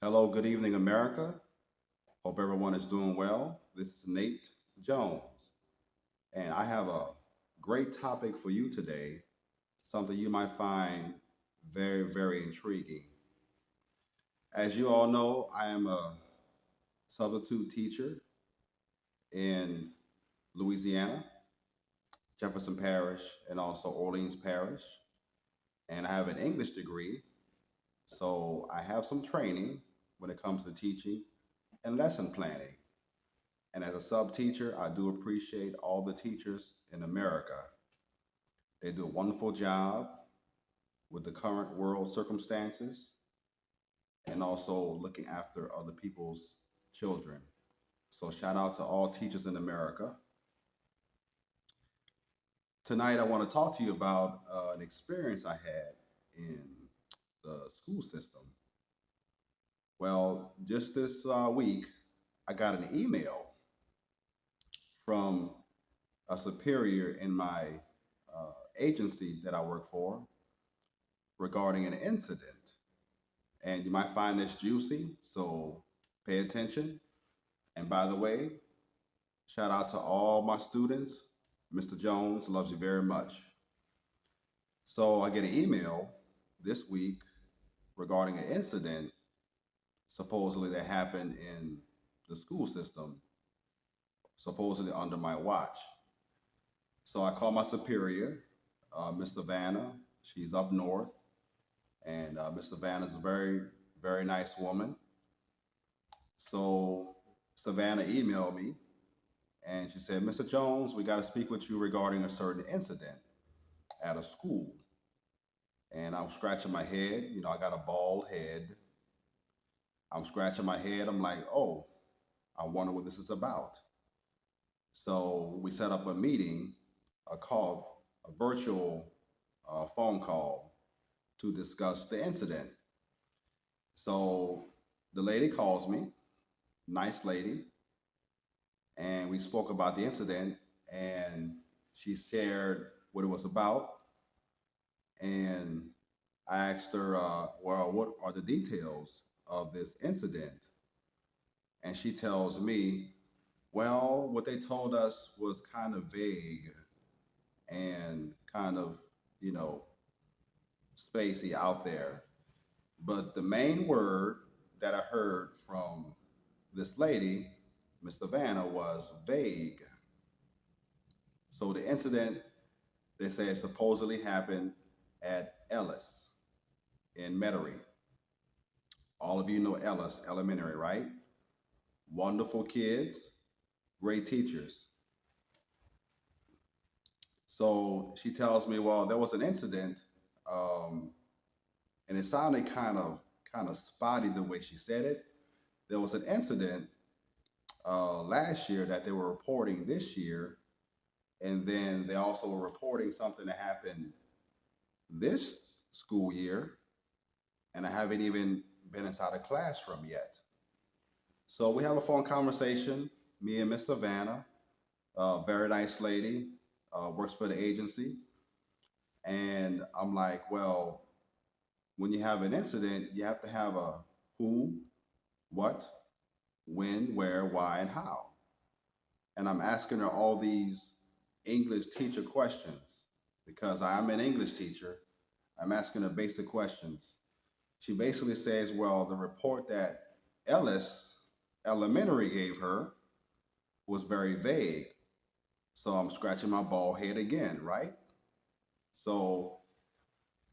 Hello, good evening, America. Hope everyone is doing well. This is Nate Jones, and I have a great topic for you today, something you might find very, very intriguing. As you all know, I am a substitute teacher in Louisiana, Jefferson Parish, and also Orleans Parish, and I have an English degree, so I have some training when it comes to teaching and lesson planning. And as a sub teacher, I do appreciate all the teachers in America. They do a wonderful job with the current world circumstances and also looking after other people's children. So, shout out to all teachers in America. Tonight, I want to talk to you about an experience I had in the school system. Well, just this week, I got an email from a superior in my agency that I work for regarding an incident. And you might find this juicy, so pay attention. And by the way, shout out to all my students. Mr. Jones loves you very much. So I get an email this week regarding an incident supposedly that happened in the school system, supposedly under my watch. So I call my superior, Miss Savannah. She's up north, and Miss Savannah is a very, very nice woman. So Savannah emailed me, and she said, "Mr. Jones, we got to speak with you regarding a certain incident at a school." And I'm scratching my head. You know, I got a bald head. I'm scratching my head. I'm like, "Oh, I wonder what this is about." So we set up a meeting, a call, a virtual phone call to discuss the incident. So the lady calls me, nice lady, and we spoke about the incident, and she shared what it was about. And I asked her, well, what are the details of this incident? And she tells me, well, what they told us was kind of vague and kind of, you know, spacey out there. But the main word that I heard from this lady, Miss Savannah, was vague. So the incident, they say, supposedly happened at Ellis in Metairie. All of you know Ellis Elementary, right? Wonderful kids, great teachers. So she tells me, well, there was an incident, um, and it sounded kind of spotty the way she said it. There was an incident last year that they were reporting this year, and then they also were reporting something that happened this school year, and I haven't even been inside a classroom yet. So we have a phone conversation, me and Miss Savannah, very nice lady, works for the agency. And I'm like, well, when you have an incident, you have to have a who, what, when, where, why, and how. And I'm asking her all these English teacher questions because I'm an English teacher. I'm asking her basic questions. She basically says, well, the report that Ellis Elementary gave her was very vague. So I'm scratching my bald head again, right? So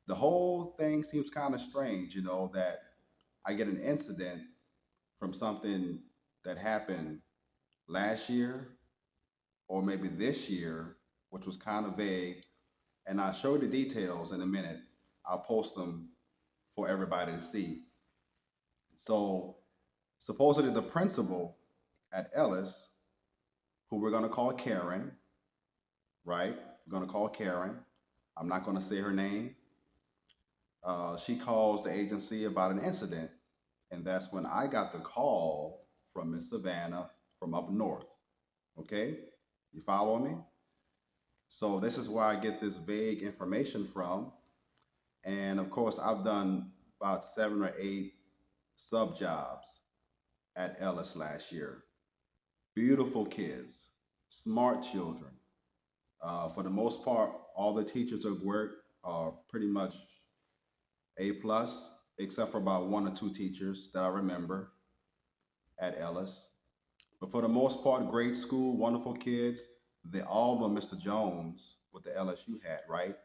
the whole thing seems kind of strange, you know, that I get an incident from something that happened last year or maybe this year, which was kind of vague. And I'll show you the details in a minute. I'll post them for everybody to see. So supposedly the principal at Ellis, who we're going to call Karen, right? We're going to call Karen. I'm not going to say her name. She calls the agency about an incident. And that's when I got the call from Miss Savannah from up north. Okay? You follow me? So this is where I get this vague information from. And of course, I've done about 7 or 8 sub jobs at Ellis last year. Beautiful kids, smart children. For the most part, all the teachers at work are pretty much A plus, except for about one or two teachers that I remember at Ellis. But for the most part, great school, wonderful kids. They all know Mr. Jones with the LSU hat, right?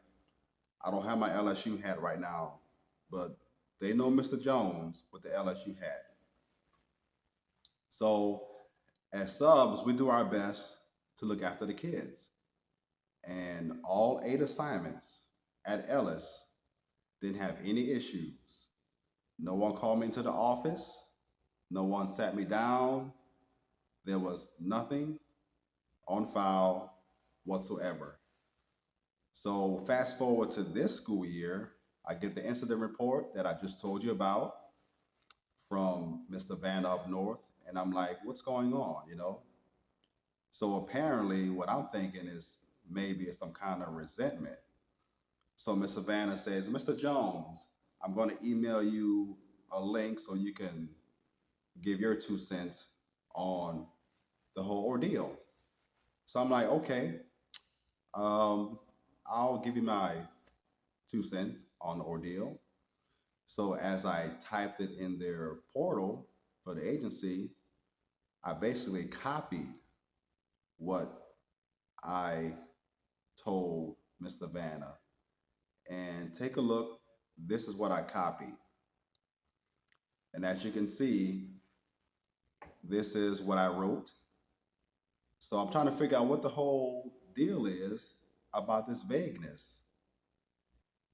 I don't have my LSU hat right now, but they know Mr. Jones with the LSU hat. So as subs, we do our best to look after the kids. And all 8 assignments at Ellis didn't have any issues. No one called me into the office. No one sat me down. There was nothing on file whatsoever. So fast forward to this school year, I get the incident report that I just told you about from Mr. Van up north, and I'm like, what's going on? So apparently, what I'm thinking is maybe it's some kind of resentment. So Miss Savannah says, Mr. Jones, I'm going to email you a link so you can give your 2 cents on the whole ordeal. So I'm like, okay, I'll give you my 2 cents on the ordeal. So as I typed it in their portal for the agency, I basically copied what I told Miss Savannah. And take a look. This is what I copied. And as you can see, this is what I wrote. So I'm trying to figure out what the whole deal is about this vagueness.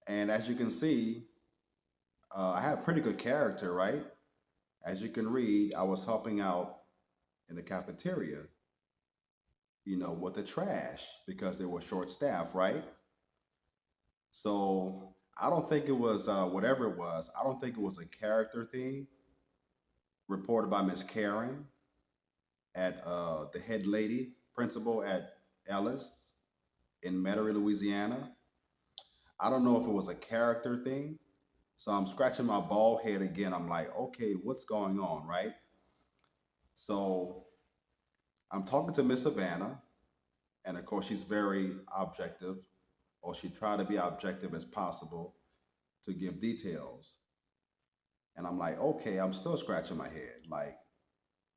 And as you can see, I have pretty good character, right? As you can read, I was helping out in the cafeteria, with the trash because they were short staffed, right? So I don't think it was whatever it was. I don't think it was a character thing reported by Miss Karen at the head lady principal at Ellis in Metairie, Louisiana. I don't know if it was a character thing. So I'm scratching my bald head again. I'm like, okay, what's going on, right? So I'm talking to Miss Savannah, and of course she's very objective, or she tried to be objective as possible to give details. And I'm like, okay, I'm still scratching my head. Like,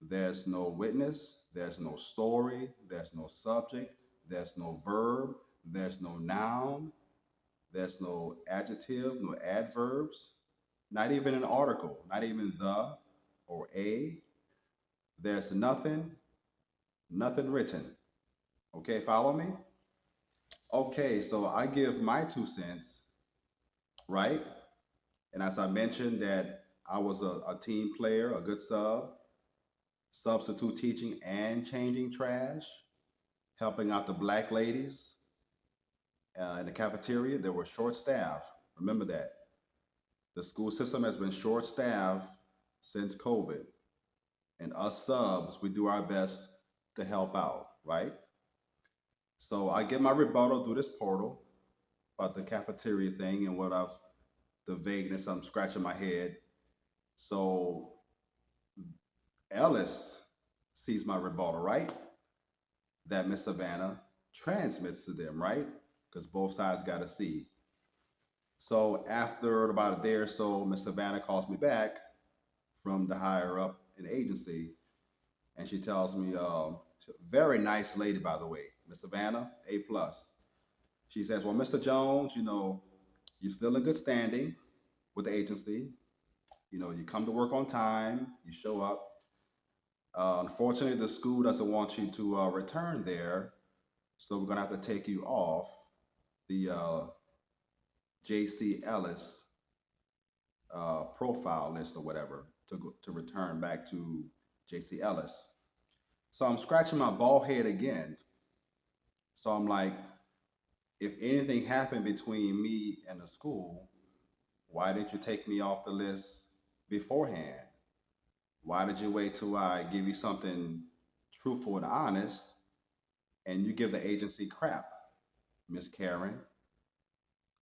there's no witness, there's no story, there's no subject, there's no verb, there's no noun, there's no adjective, no adverbs, not even an article, not even the or a. There's nothing written. Okay, follow me? Okay, so I give my 2 cents, right? And as I mentioned that I was a team player, a good substitute teaching and changing trash, helping out the black ladies in the cafeteria. They were short staffed. Remember that. The school system has been short staffed since COVID. And us subs, we do our best to help out, right? So I get my rebuttal through this portal about the cafeteria thing and the vagueness, I'm scratching my head. So Ellis sees my rebuttal, right? That Miss Savannah transmits to them, right? Because both sides got to see. So after about a day or so, Miss Savannah calls me back from the higher up in the agency, and she tells me, very nice lady, by the way, Miss Savannah, A plus. She says, well, Mr. Jones, you're still in good standing with the agency. You come to work on time, you show up. Unfortunately, the school doesn't want you to return there, so we're gonna have to take you off the J.C. Ellis profile list or whatever to return back to J.C. Ellis. So I'm scratching my bald head again. So I'm like, if anything happened between me and the school, why didn't you take me off the list beforehand? Why did you wait till I give you something truthful and honest and you give the agency crap, Miss Karen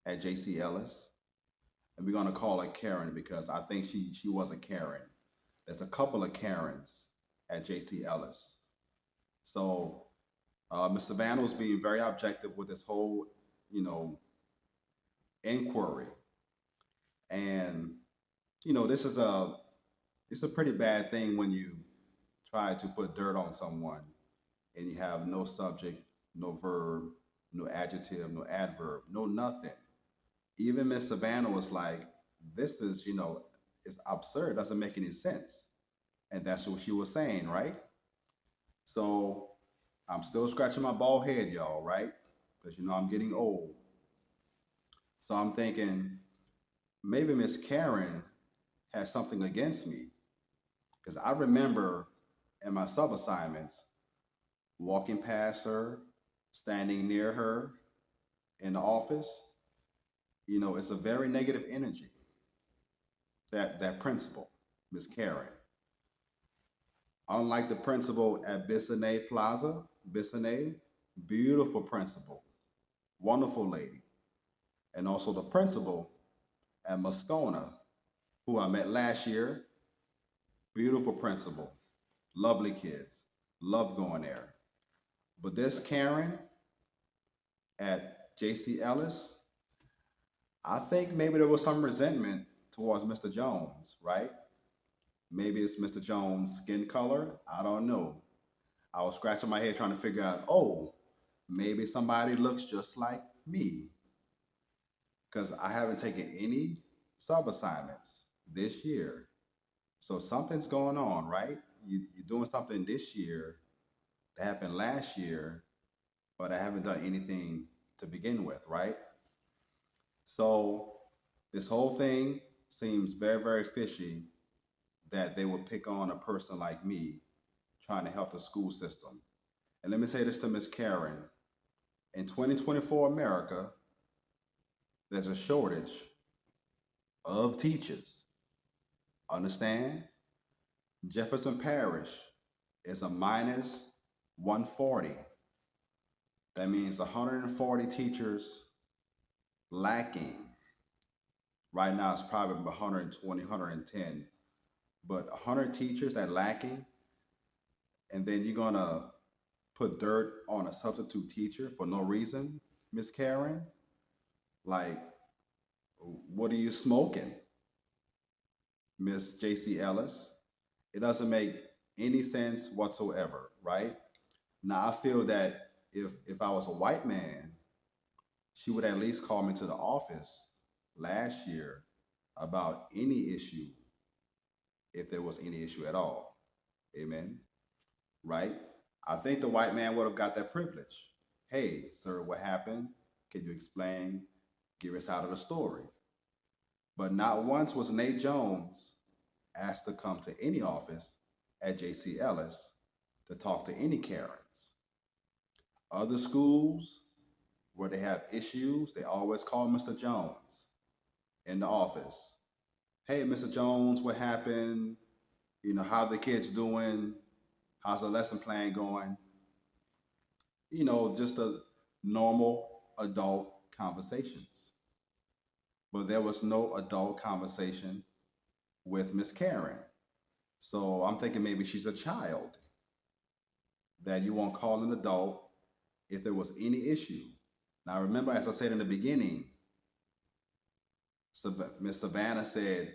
at J.C. Ellis? and we're gonna call her Karen because I think she was a Karen. There's a couple of Karens at JC Ellis. So Ms. Savannah was being very objective with this whole, you know, inquiry, and this is it's a pretty bad thing when you try to put dirt on someone and you have no subject, no verb, no adjective, no adverb, no nothing. Even Miss Savannah was like, this is, it's absurd, doesn't make any sense. And that's what she was saying, right? So I'm still scratching my bald head, y'all, right? Because I'm getting old. So I'm thinking maybe Miss Karen has something against me. Because I remember in my sub assignments walking past her, standing near her in the office. It's a very negative energy. That principal, Miss Karen. Unlike the principal at Bissonnet Plaza, Bissonnet, beautiful principal, wonderful lady. And also the principal at Moscona, who I met last year, beautiful principal, lovely kids, love going there. But this Karen at JC Ellis, I think maybe there was some resentment towards Mr. Jones, right? Maybe it's Mr. Jones' skin color. I don't know. I was scratching my head trying to figure out, oh, maybe somebody looks just like me. Because I haven't taken any sub assignments this year. So something's going on, right? You're doing something this year that happened last year, but I haven't done anything to begin with, right? So this whole thing seems very, very fishy that they would pick on a person like me trying to help the school system. And let me say this to Miss Karen. In 2024 America, there's a shortage of teachers. Understand? Jefferson Parish is a minus 140. That means 140 teachers lacking. Right now it's probably 120, 110. But 100 teachers that lacking, and then you're gonna put dirt on a substitute teacher for no reason, Miss Karen? Like, what are you smoking, Miss JC Ellis? It doesn't make any sense whatsoever, right? Now I feel that if I was a white man, she would at least call me to the office last year about any issue, if there was any issue at all. Amen. Right? I think the white man would have got that privilege. Hey, sir, what happened? Can you explain? Give us out of the story. But not once was Nate Jones asked to come to any office at JC Ellis to talk to any Karens. Other schools where they have issues, they always call Mr. Jones in the office. Hey, Mr. Jones, what happened? How the kids doing? How's the lesson plan going? Just a normal adult conversations. But there was no adult conversation with Miss Karen. So I'm thinking maybe she's a child that you won't call an adult if there was any issue. Now remember, as I said in the beginning, Miss Savannah said,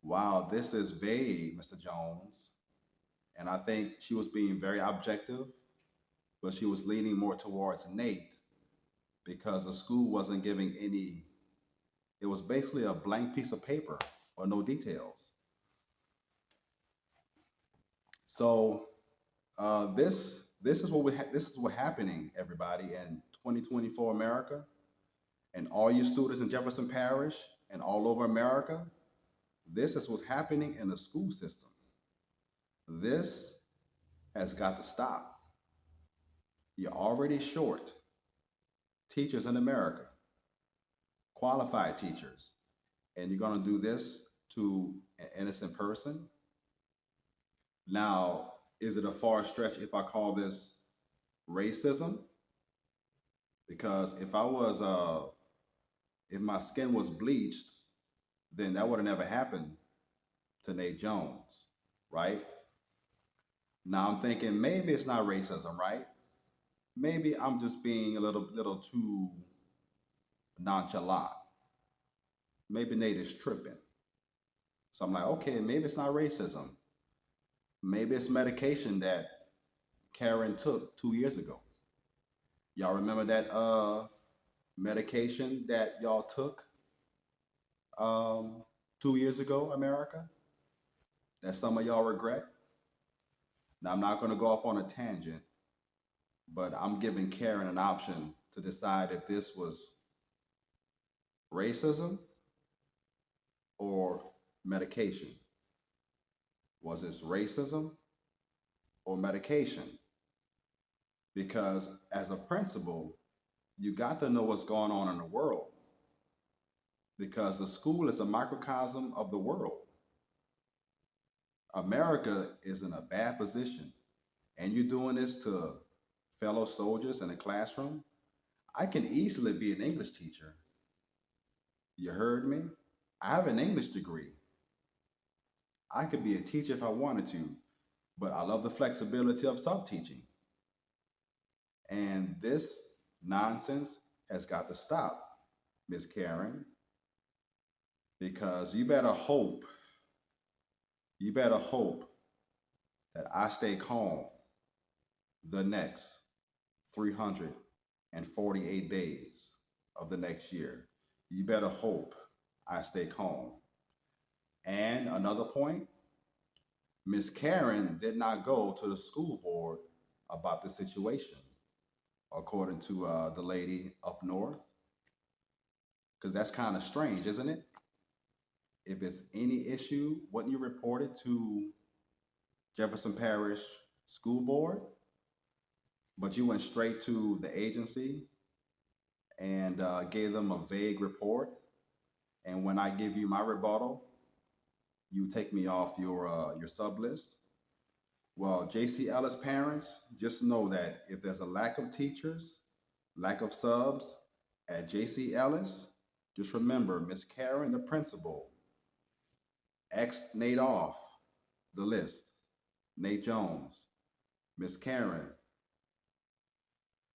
wow, this is vague, Mr. Jones. And I think she was being very objective, but she was leaning more towards Nate because the school wasn't giving any, it was basically a blank piece of paper or no details. So this is what's happening, everybody, in 2024 America, and all you students in Jefferson Parish and all over America. This is what's happening in the school system. This has got to stop. You're already short teachers in America, qualified teachers, and you're going to do this to an innocent person. Now, is it a far stretch if I call this racism? Because if my skin was bleached then that would have never happened to Nate Jones, right? Now I'm thinking maybe it's not racism, right? Maybe I'm just being a little too nonchalant. Maybe Nate is tripping. So I'm like, okay, maybe it's not racism. Maybe it's medication that Karen took 2 years ago. Y'all remember that medication that y'all took um, 2 years ago, America? That some of y'all regret? Now I'm not going to go off on a tangent, but I'm giving Karen an option to decide if this was racism or medication. Was this racism or medication? Because as a principal, you got to know what's going on in the world because the school is a microcosm of the world. America is in a bad position, and you're doing this to fellow soldiers in the classroom. I can easily be an English teacher. You heard me? I have an English degree. I could be a teacher if I wanted to, but I love the flexibility of sub teaching. And this nonsense has got to stop, Miss Karen, because you better hope that I stay calm the next 348 days of the next year. You better hope I stay calm. And another point, Miss Karen did not go to the school board about the situation, according to the lady up north, because that's kind of strange, isn't it? If it's any issue, wouldn't you report it to Jefferson Parish School Board? But you went straight to the agency and gave them a vague report. And when I give you my rebuttal, you take me off your sub list. Well, JC Ellis parents, just know that if there's a lack of teachers, lack of subs at JC Ellis, just remember Miss Karen, the principal, X Nate off the list. Nate Jones. Miss Karen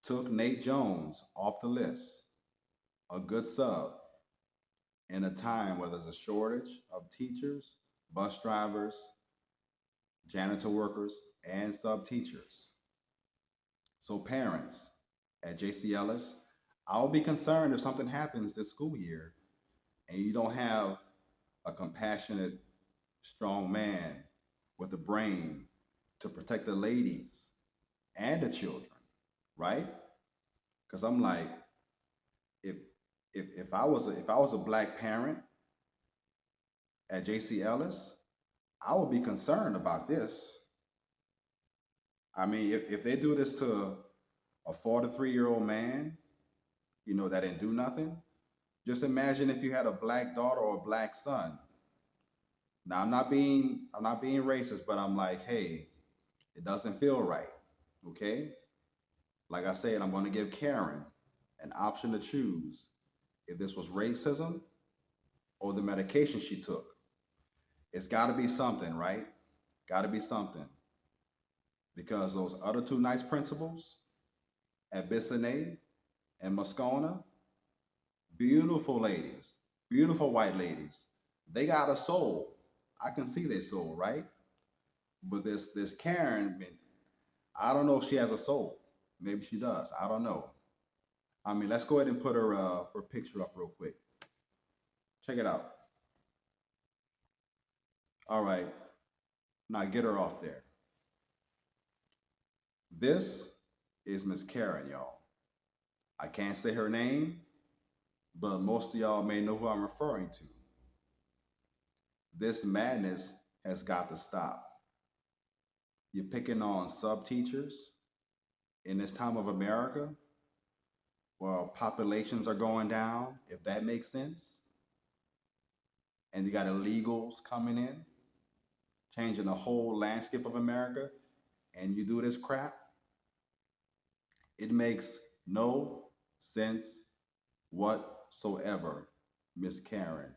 took Nate Jones off the list. A good sub in a time where there's a shortage of teachers, bus drivers, janitor workers, and sub teachers. So parents at JC Ellis, I'll be concerned if something happens this school year and you don't have a compassionate, strong man with a brain to protect the ladies and the children, right? Because I'm like, if if I was a black parent at JC Ellis, I would be concerned about this. I mean, if they do this to a 43-year-old man, that didn't do nothing, just imagine if you had a black daughter or a black son. Now I'm not being racist, but I'm like, hey, it doesn't feel right. Okay? Like I said, I'm gonna give Karen an option to choose if this was racism or the medication she took. It's gotta be something, right? Gotta be something. Because those other two nice principals at Bissonnet and Moscona, beautiful ladies, beautiful white ladies. They got a soul. I can see their soul, right? But this Karen, I don't know if she has a soul. Maybe she does. I don't know. I mean, let's go ahead and put her picture up real quick. Check it out. All right. Now get her off there. This is Miss Karen, y'all. I can't say her name, but most of y'all may know who I'm referring to. This madness has got to stop. You're picking on sub teachers in this time of America where populations are going down, if that makes sense. And you got illegals coming in, changing the whole landscape of America, and you do this crap. It makes no sense whatsoever, Miss Karen.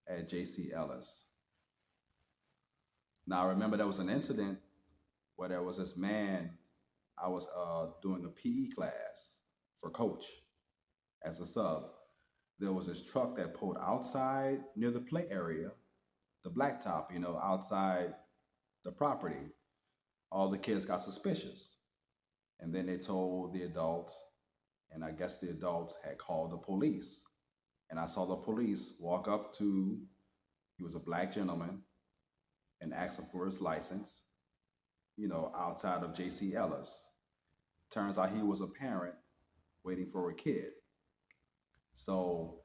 at J.C. Ellis. Now, I remember there was an incident where there was this man. I was doing a PE class for coach as a sub. There was this truck that pulled outside near the play area, the blacktop, outside the property. All the kids got suspicious. And then they told the adults, and I guess the adults had called the police. And I saw the police walk up to, he was a black gentleman, and ask him for his license, outside of J.C. Ellis. Turns out he was a parent waiting for a kid. So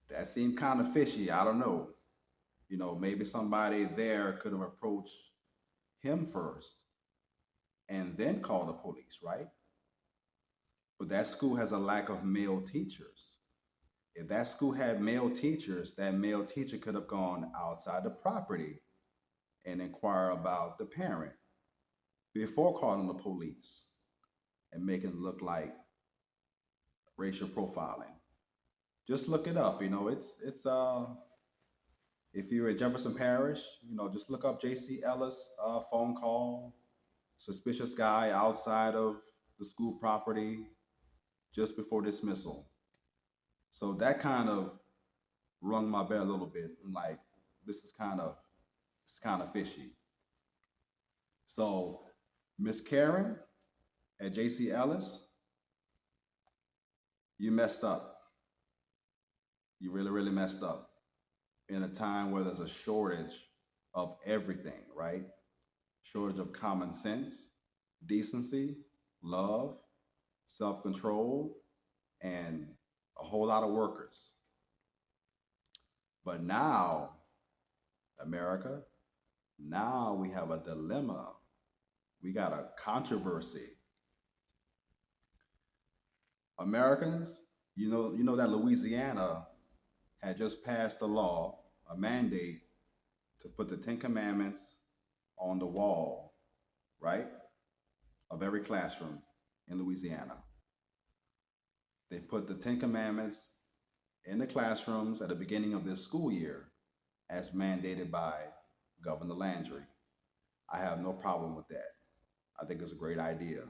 that seemed kind of fishy. I don't know. Maybe somebody there could have approached him first and then called the police, right? But that school has a lack of male teachers. If that school had male teachers, that male teacher could have gone outside the property and inquire about the parent before calling the police and making it look like racial profiling. Just look it up. It's if you're in Jefferson Parish, just look up J.C. Ellis phone call, suspicious guy outside of the school property just before dismissal. So that kind of rung my bell a little bit. I'm like, this is kind of fishy. So Miss Karen at J.C. Ellis, you messed up. You really, really messed up in a time where there's a shortage of everything, right? Shortage of common sense, decency, love, self-control, and a whole lot of workers. But now, America, now we have a dilemma. We got a controversy. Americans, you know that Louisiana had just passed a law, a mandate to put the Ten Commandments on the wall, right, of every classroom in Louisiana. They put the Ten Commandments in the classrooms at the beginning of this school year as mandated by Governor Landry. I have no problem with that. I think it's a great idea.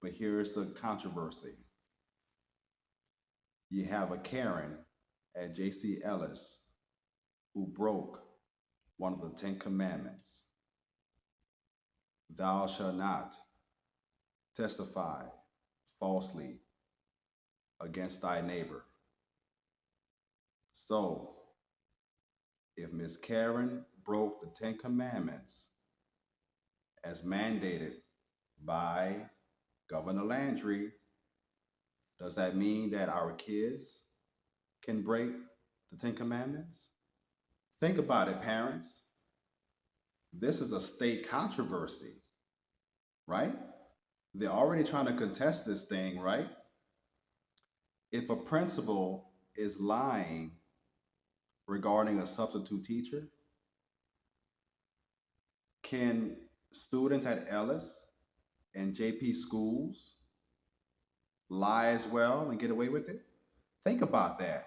But here's the controversy. You have a Karen at J.C. Ellis who broke one of the Ten Commandments. Thou shalt not testify falsely against thy neighbor. So, if Miss Karen broke the Ten Commandments as mandated by Governor Landry, does that mean that our kids can break the Ten Commandments? Think about it, parents. This is a state controversy, right? They're already trying to contest this thing, right? If a principal is lying regarding a substitute teacher, can students at Ellis and JP schools lie as well and get away with it? Think about that.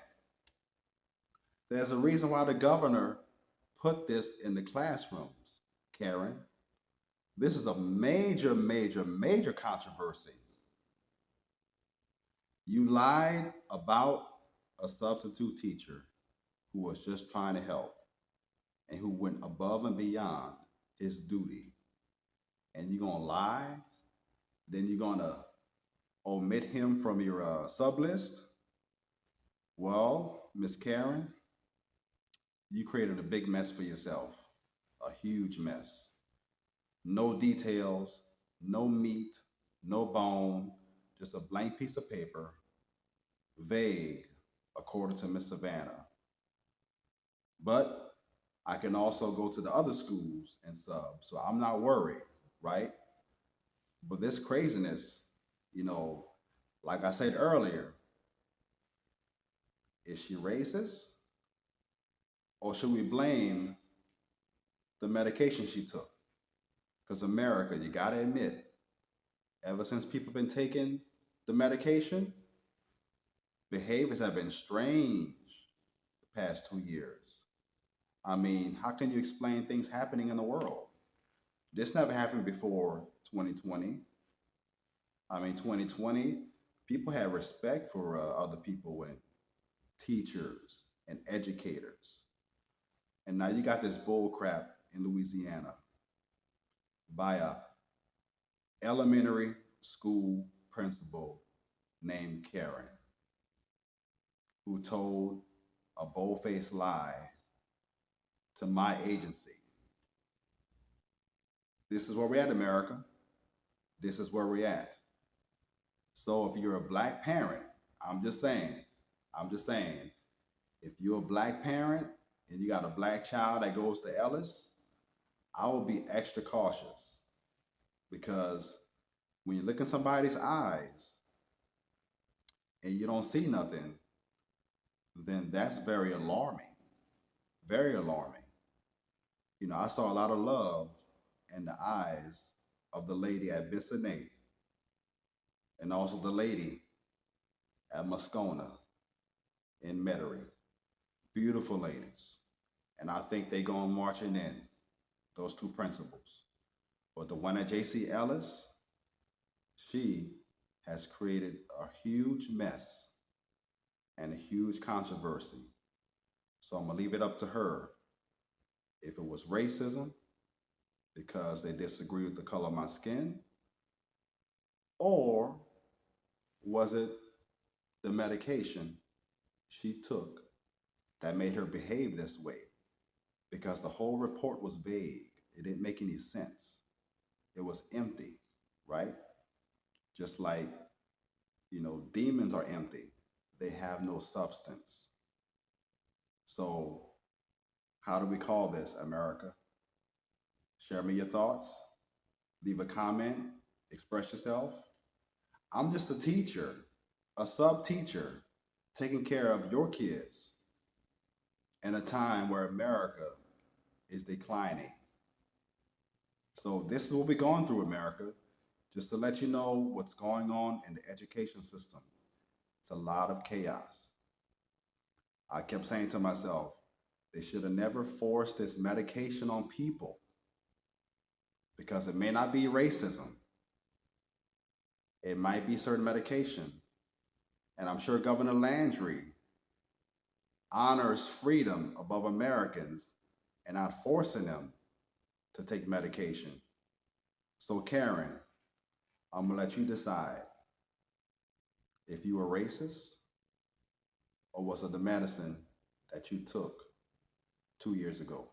There's a reason why the governor put this in the classrooms, Karen. This is a major, major, major controversy. You lied about a substitute teacher who was just trying to help and who went above and beyond his duty. And you're going to lie? Then you're going to omit him from your sub list? Well, Miss Karen, you created a big mess for yourself, a huge mess. No details, no meat, no bone, just a blank piece of paper, vague, according to Miss Savannah. But I can also go to the other schools and sub, so I'm not worried, right? But this craziness, like I said earlier, is she racist? Or should we blame the medication she took? Because America, you gotta admit, ever since people have been taking the medication, behaviors have been strange. past 2 years. I mean, how can you explain things happening in the world? This never happened before 2020. I mean, 2020, people had respect for other people and teachers and educators. And now you got this bull crap in Louisiana by a elementary school principal named Karen, who told a bold-faced lie to my agency. This is where we're at, America. This is where we're at. So if you're a black parent, I'm just saying, if you're a black parent and you got a black child that goes to Ellis, I will be extra cautious because when you look in somebody's eyes and you don't see nothing, then that's very alarming. Very alarming. You know, I saw a lot of love in the eyes of the lady at Bissonnet and also the lady at Moscona in Metairie. Beautiful ladies. And I think they going marching in, those two principals. But the one at JC Ellis, she has created a huge mess and a huge controversy. So I'm gonna leave it up to her. If it was racism, because they disagree with the color of my skin, or was it the medication she took that made her behave this way? Because the whole report was vague. It didn't make any sense. It was empty, right? Just like, you know, demons are empty. They have no substance. So how do we call this, America? Share me your thoughts. Leave a comment. Express yourself. I'm just a teacher, a sub-teacher, taking care of your kids in a time where America is declining. So this is what we're going through, America. Just to let you know what's going on in the education system. It's a lot of chaos. I kept saying to myself, they should have never forced this medication on people because it may not be racism. It might be certain medication. And I'm sure Governor Landry honors freedom above Americans and not forcing them to take medication. So Karen, I'm gonna let you decide if you were racist or was it the medicine that you took 2 years ago.